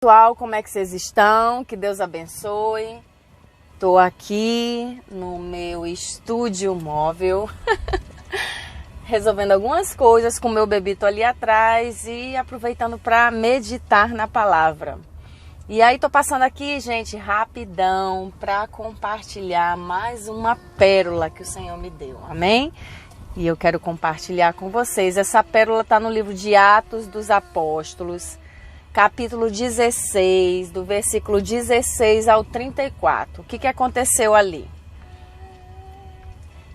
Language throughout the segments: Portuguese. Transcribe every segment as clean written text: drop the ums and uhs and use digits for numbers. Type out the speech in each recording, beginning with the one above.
Pessoal, como é que vocês estão? Que Deus abençoe. Estou aqui no meu estúdio móvel, resolvendo algumas coisas com o meu bebito ali atrás e aproveitando para meditar na palavra. E aí tô passando aqui, gente, rapidão para compartilhar mais uma pérola que o Senhor me deu, amém? E eu quero compartilhar com vocês. Essa pérola está no livro de Atos dos Apóstolos, capítulo 16, do versículo 16 ao 34. O que aconteceu ali?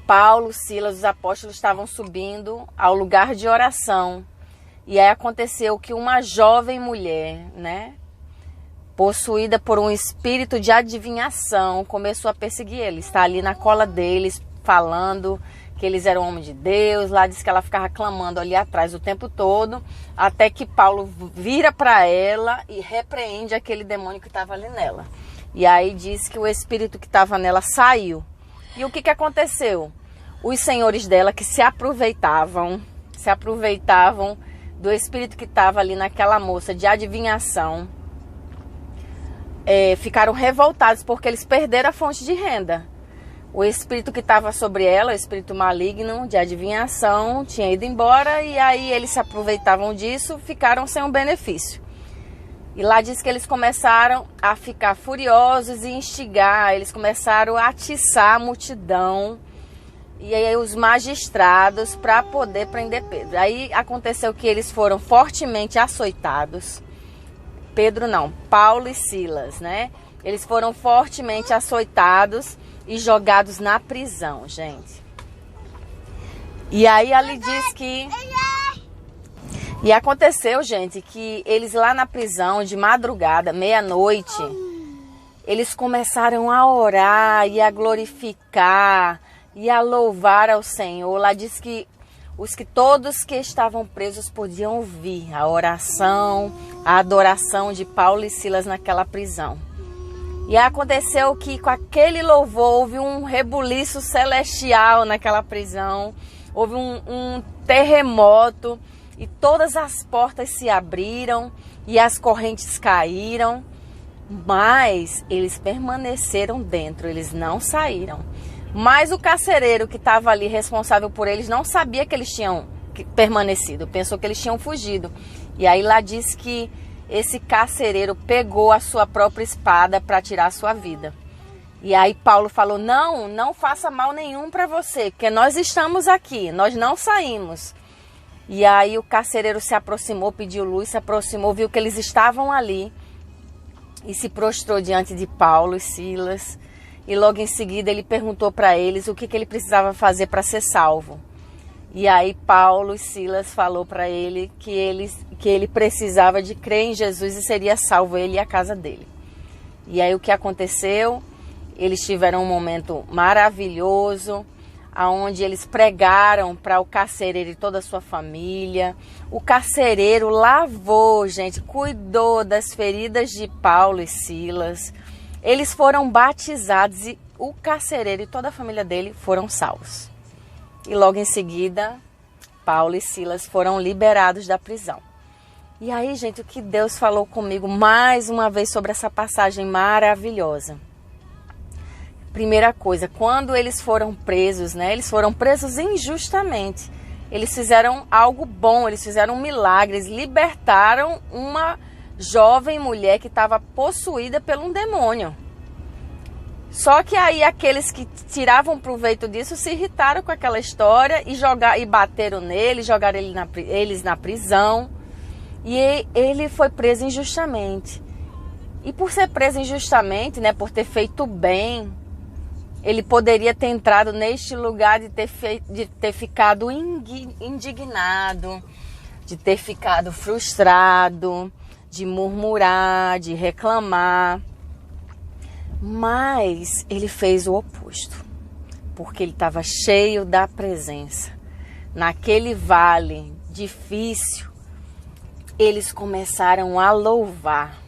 Paulo, Silas, os apóstolos estavam subindo ao lugar de oração. E aí aconteceu que uma jovem mulher, possuída por um espírito de adivinhação, começou a perseguir eles. Está ali na cola deles, falando que eles eram homens de Deus. Lá diz que ela ficava clamando ali atrás o tempo todo, até que Paulo vira para ela e repreende aquele demônio que estava ali nela. E aí diz que o espírito que estava nela saiu. E o que aconteceu? Os senhores dela que se aproveitavam do espírito que estava ali naquela moça de adivinhação, ficaram revoltados porque eles perderam a fonte de renda. O espírito que estava sobre ela, o espírito maligno de adivinhação, tinha ido embora e aí eles se aproveitavam disso, ficaram sem um benefício. E lá diz que eles começaram a ficar furiosos e instigar, eles começaram a atiçar a multidão e aí os magistrados para poder prender Pedro. Aí aconteceu que eles foram fortemente açoitados. Paulo e Silas, Eles foram fortemente açoitados e jogados na prisão, gente. E aí ali diz que... E aconteceu, gente, que eles lá na prisão, de madrugada, meia-noite, eles começaram a orar e a glorificar e a louvar ao Senhor. Lá diz que todos que estavam presos podiam ouvir a oração, a adoração de Paulo e Silas naquela prisão. E aconteceu que com aquele louvor houve um rebuliço celestial naquela prisão, houve um terremoto e todas as portas se abriram e as correntes caíram, mas eles permaneceram dentro, eles não saíram. Mas o carcereiro que estava ali responsável por eles não sabia que eles tinham permanecido, pensou que eles tinham fugido. E aí lá diz que esse carcereiro pegou a sua própria espada para tirar a sua vida. E aí Paulo falou, não faça mal nenhum para você, porque nós estamos aqui, nós não saímos. E aí o carcereiro se aproximou, pediu luz, se aproximou, viu que eles estavam ali e se prostrou diante de Paulo e Silas. E logo em seguida ele perguntou para eles o que ele precisava fazer para ser salvo. E aí Paulo e Silas falou para ele que ele precisava de crer em Jesus e seria salvo ele e a casa dele. E aí o que aconteceu? Eles tiveram um momento maravilhoso, onde eles pregaram para o carcereiro e toda a sua família. O carcereiro lavou, gente, cuidou das feridas de Paulo e Silas. Eles foram batizados e o carcereiro e toda a família dele foram salvos. E logo em seguida, Paulo e Silas foram liberados da prisão. E aí, gente, o que Deus falou comigo mais uma vez sobre essa passagem maravilhosa. Primeira coisa, quando eles foram presos, eles foram presos injustamente. Eles fizeram algo bom, eles fizeram um milagre, eles libertaram uma jovem mulher que estava possuída por um demônio. Só que aí aqueles que tiravam proveito disso se irritaram com aquela história e bateram nele, jogaram eles na prisão. E ele foi preso injustamente. E por ser preso injustamente, por ter feito bem, ele poderia ter entrado neste lugar de ter ficado indignado, de ter ficado frustrado, de murmurar, de reclamar. Mas ele fez o oposto, porque ele estava cheio da presença. Naquele vale difícil, eles começaram a louvar,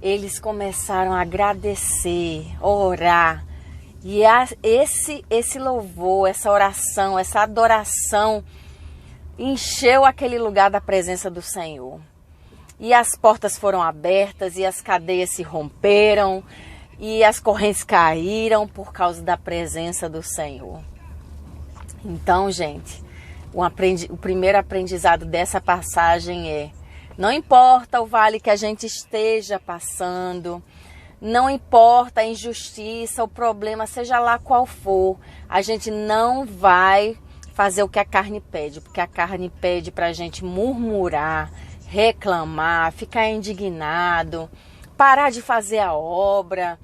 eles começaram a agradecer, orar. E esse louvor, essa oração, essa adoração encheu aquele lugar da presença do Senhor. e as portas foram abertas, e as cadeias se romperam, e as correntes caíram por causa da presença do Senhor. Então, gente, o primeiro aprendizado dessa passagem é: não importa o vale que a gente esteja passando, não importa a injustiça, o problema, seja lá qual for, a gente não vai fazer o que a carne pede, porque a carne pede para a gente murmurar, reclamar, ficar indignado, parar de fazer a obra.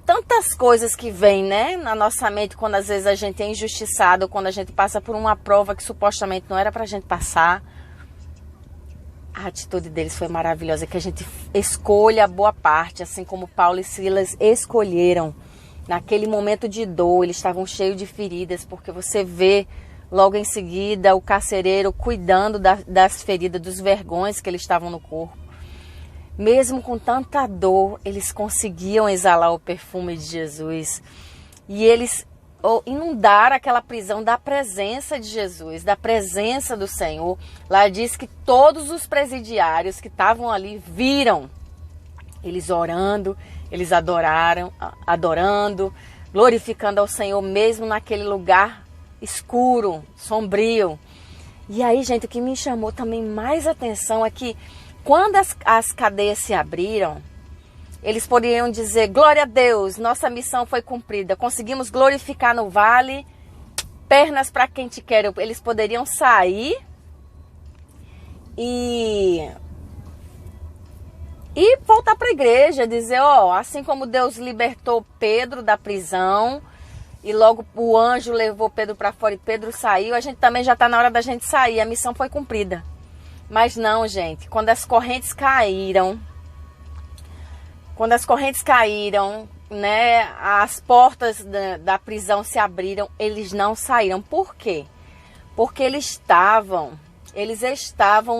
Tantas coisas que vêm, né, na nossa mente quando às vezes a gente é injustiçado, quando a gente passa por uma prova que supostamente não era para a gente passar. A atitude deles foi maravilhosa, que a gente escolha a boa parte, assim como Paulo e Silas escolheram. Naquele momento de dor, eles estavam cheios de feridas, porque você vê logo em seguida o carcereiro cuidando das feridas, dos vergões que eles estavam no corpo. Mesmo com tanta dor, eles conseguiam exalar o perfume de Jesus. E eles inundaram aquela prisão da presença de Jesus, da presença do Senhor. Lá diz que todos os presidiários que estavam ali viram eles orando, eles adorando, glorificando ao Senhor mesmo naquele lugar escuro, sombrio. E aí, gente, o que me chamou também mais atenção é que quando as cadeias se abriram, eles poderiam dizer: glória a Deus, nossa missão foi cumprida, conseguimos glorificar no vale, pernas para quem te quer. Eles poderiam sair e voltar para a igreja, dizer: ó, assim como Deus libertou Pedro da prisão e logo o anjo levou Pedro para fora e Pedro saiu, a gente também já está na hora da gente sair, a missão foi cumprida. Mas não, gente, quando as correntes caíram, né, as portas da prisão se abriram, eles não saíram. Por quê? Porque eles estavam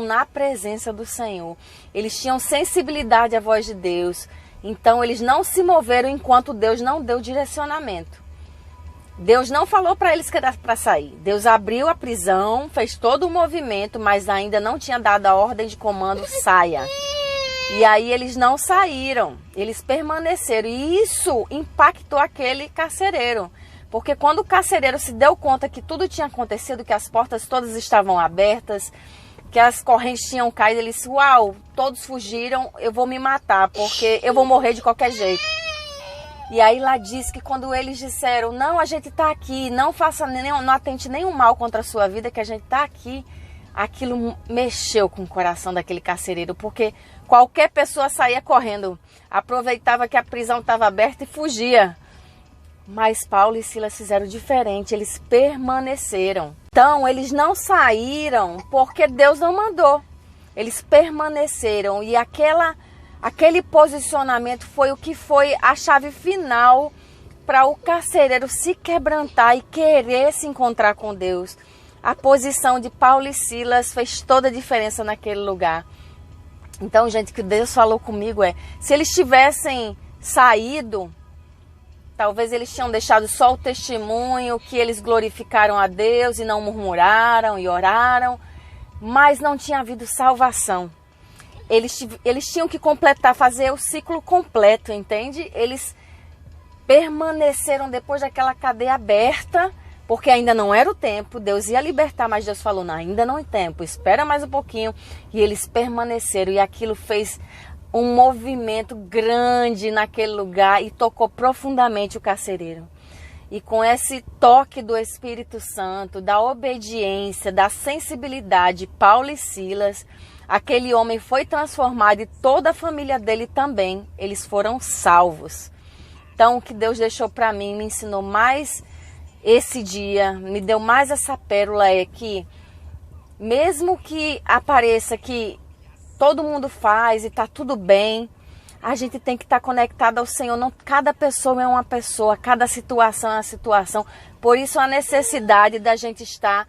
na presença do Senhor. Eles tinham sensibilidade à voz de Deus. Então eles não se moveram enquanto Deus não deu direcionamento. Deus não falou para eles que era para sair. Deus abriu a prisão, fez todo o movimento, mas ainda não tinha dado a ordem de comando: saia. E aí eles não saíram, eles permaneceram. E isso impactou aquele carcereiro. Porque quando o carcereiro se deu conta que tudo tinha acontecido, que as portas todas estavam abertas, que as correntes tinham caído, ele disse: uau, todos fugiram, eu vou me matar, porque eu vou morrer de qualquer jeito. E aí lá diz que quando eles disseram: não, a gente está aqui, não atente nenhum mal contra a sua vida, que a gente está aqui, aquilo mexeu com o coração daquele carcereiro, porque qualquer pessoa saía correndo, aproveitava que a prisão estava aberta e fugia. Mas Paulo e Silas fizeram diferente, eles permaneceram. Então, eles não saíram porque Deus não mandou. Eles permaneceram e aquele posicionamento foi o que foi a chave final para o carcereiro se quebrantar e querer se encontrar com Deus. A posição de Paulo e Silas fez toda a diferença naquele lugar. Então, gente, o que Deus falou comigo é: se eles tivessem saído, talvez eles tinham deixado só o testemunho que eles glorificaram a Deus e não murmuraram e oraram, mas não tinha havido salvação. Eles tinham que completar, fazer o ciclo completo, entende? Eles permaneceram depois daquela cadeia aberta, porque ainda não era o tempo. Deus ia libertar, mas Deus falou: não, ainda não é tempo, espera mais um pouquinho. E eles permaneceram e aquilo fez um movimento grande naquele lugar e tocou profundamente o carcereiro. E com esse toque do Espírito Santo, da obediência, da sensibilidade, Paulo e Silas, aquele homem foi transformado e toda a família dele também, eles foram salvos. Então, o que Deus deixou para mim, me ensinou mais esse dia, me deu mais essa pérola, é que mesmo que apareça que todo mundo faz e está tudo bem, a gente tem que estar conectado ao Senhor. Não, cada pessoa é uma pessoa, cada situação é uma situação. Por isso a necessidade da gente estar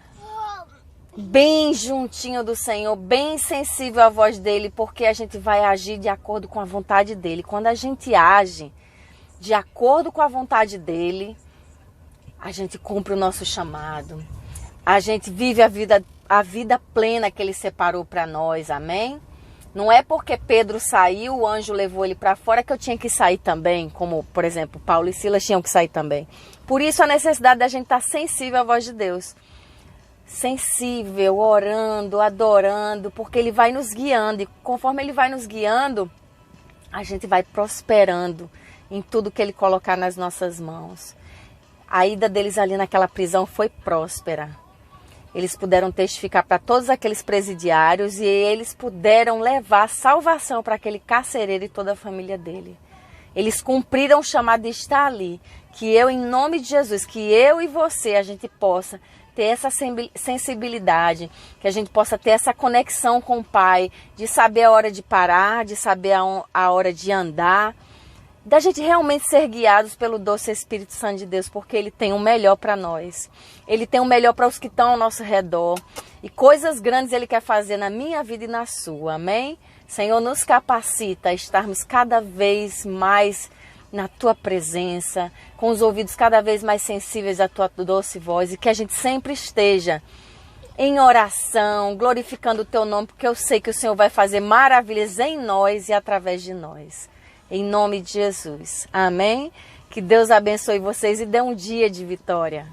bem juntinho do Senhor, bem sensível à voz dele, porque a gente vai agir de acordo com a vontade dele. Quando a gente age de acordo com a vontade dele, a gente cumpre o nosso chamado. A gente vive a vida plena que ele separou para nós, amém? Não é porque Pedro saiu, o anjo levou ele para fora, que eu tinha que sair também, como, por exemplo, Paulo e Silas tinham que sair também. Por isso a necessidade da gente estar sensível à voz de Deus. Sensível, orando, adorando, porque Ele vai nos guiando. E conforme Ele vai nos guiando, a gente vai prosperando em tudo que Ele colocar nas nossas mãos. A ida deles ali naquela prisão foi próspera. Eles puderam testificar para todos aqueles presidiários e eles puderam levar salvação para aquele carcereiro e toda a família dele. Eles cumpriram o chamado de estar ali. Que eu, em nome de Jesus, que eu e você, a gente possa ter essa sensibilidade, que a gente possa ter essa conexão com o Pai, de saber a hora de parar, de saber a hora de andar, da gente realmente ser guiados pelo doce Espírito Santo de Deus, porque Ele tem o melhor para nós. Ele tem o melhor para os que estão ao nosso redor. E coisas grandes Ele quer fazer na minha vida e na sua. Amém? Senhor, nos capacita a estarmos cada vez mais na Tua presença, com os ouvidos cada vez mais sensíveis à Tua doce voz, e que a gente sempre esteja em oração, glorificando o Teu nome, porque eu sei que o Senhor vai fazer maravilhas em nós e através de nós. Em nome de Jesus. Amém? Que Deus abençoe vocês e dê um dia de vitória.